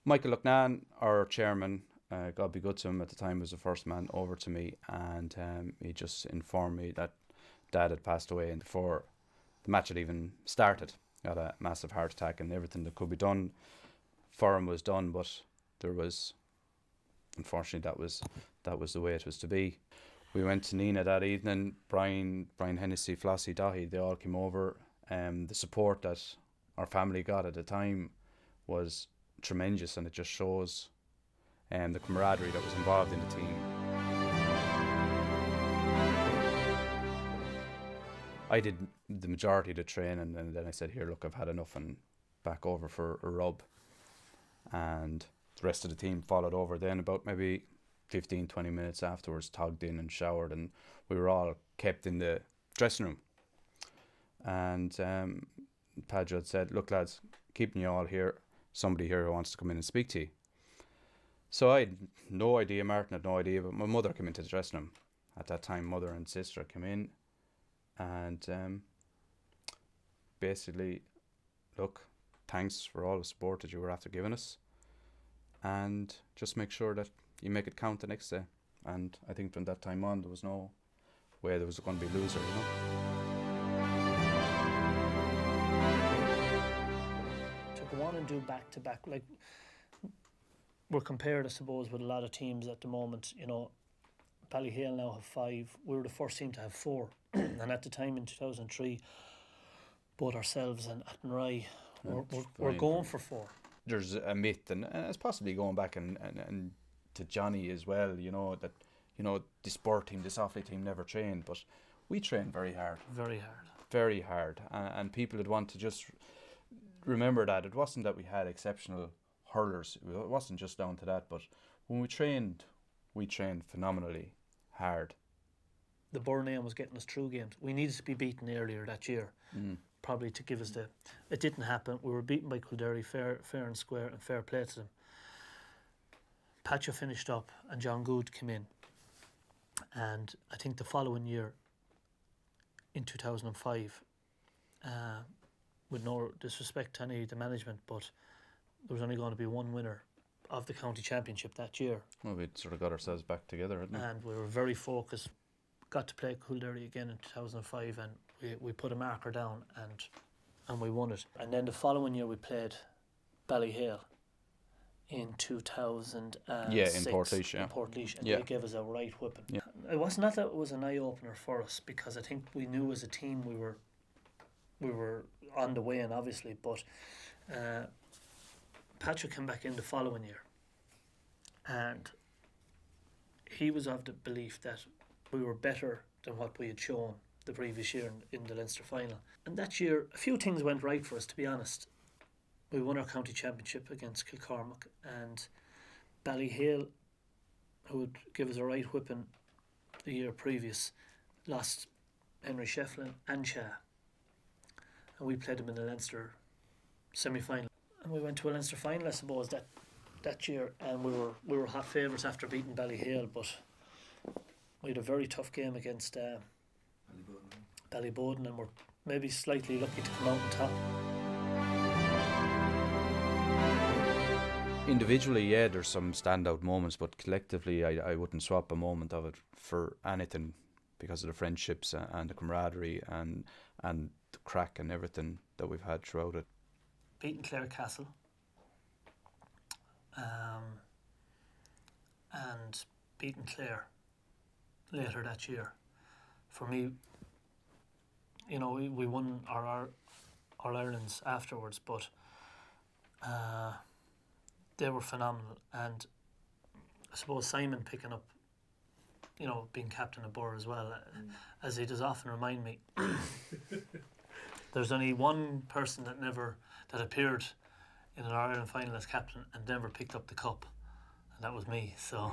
Michael Lucknan, our chairman, God be good to him at the time, was the first man over to me, and he just informed me that Dad had passed away, and before the match had even started, got a massive heart attack, and everything that could be done for him was done, but there was, unfortunately, that was the way it was to be. We went to Nina that evening. Brian Hennessy, Flossie Dahi, they all came over. The support that our family got at the time was tremendous, and it just shows the camaraderie that was involved in the team. I did the majority of the training, and then I said, here, look, I've had enough, and back over for a rub. And the rest of the team followed over then. About maybe 15-20 minutes afterwards, togged in and showered, and we were all kept in the dressing room. And Padge had said, look lads, keeping you all here, somebody here who wants to come in and speak to you. So I had no idea, Martin had no idea, but my mother came into the dressing room. At that time, mother and sister came in, and basically, look, thanks for all the support that you were after giving us, and just make sure that you make it count the next day. And I think from that time on, there was no way there was going to be a loser, you know. To go on and do back-to-back, like, we're compared, I suppose, with a lot of teams at the moment. You know, Ballyhale now have 5. We were the first team to have 4. And at the time in 2003, both ourselves and Athenry were going for 4. There's a myth, and it's possibly going back and to Johnny as well, you know, that, you know, the sport team, this Offaly team never trained, but we trained very hard. Very hard. Very hard. And people would want to just remember that it wasn't that we had exceptional hurlers. It wasn't just down to that, but when we trained phenomenally hard. The Birr name was getting us through games. We needed to be beaten earlier that year, probably to give us the... It didn't happen. We were beaten by Kildare fair and square, and fair play to them. Patcha finished up and John Good came in. And I think the following year, in 2005, with no disrespect to any of the management, but there was only going to be one winner of the county championship that year. Well, we'd sort of got ourselves back together, hadn't we? And we were very focused. Got to play Kildare again in 2005, and we put a marker down and we won it. And then the following year we played Ballyhale in 2006. Yeah, in Portlaoise, yeah. In Portlaoise, and yeah. they gave us a right whipping. Yeah. It was not that it was an eye-opener for us, because I think we knew as a team we were on the way in, obviously, but Patrick came back in the following year, and he was of the belief that we were better than what we had shown the previous year in the Leinster final. And that year, a few things went right for us, to be honest. We won our county championship against Kilcormac, and Ballyhale, who would give us a right whipping the year previous, lost Henry Shefflin and Shah. And we played them in the Leinster semi-final. And we went to a Leinster final, I suppose, that year, and we were hot favourites after beating Ballyhale, but we had a very tough game against Ballyboden, and we're maybe slightly lucky to come out on top. Individually, yeah, there's some standout moments, but collectively I wouldn't swap a moment of it for anything, because of the friendships and the camaraderie and the crack and everything that we've had throughout it. Beating Clare Castle, and beating Clare later that year. For me, you know, we won our All-Irelands afterwards, but they were phenomenal. And I suppose Simon picking up, you know, being captain of Birr as well, as he does often remind me, there's only one person that appeared in an Ireland final as captain and never picked up the cup, and that was me. So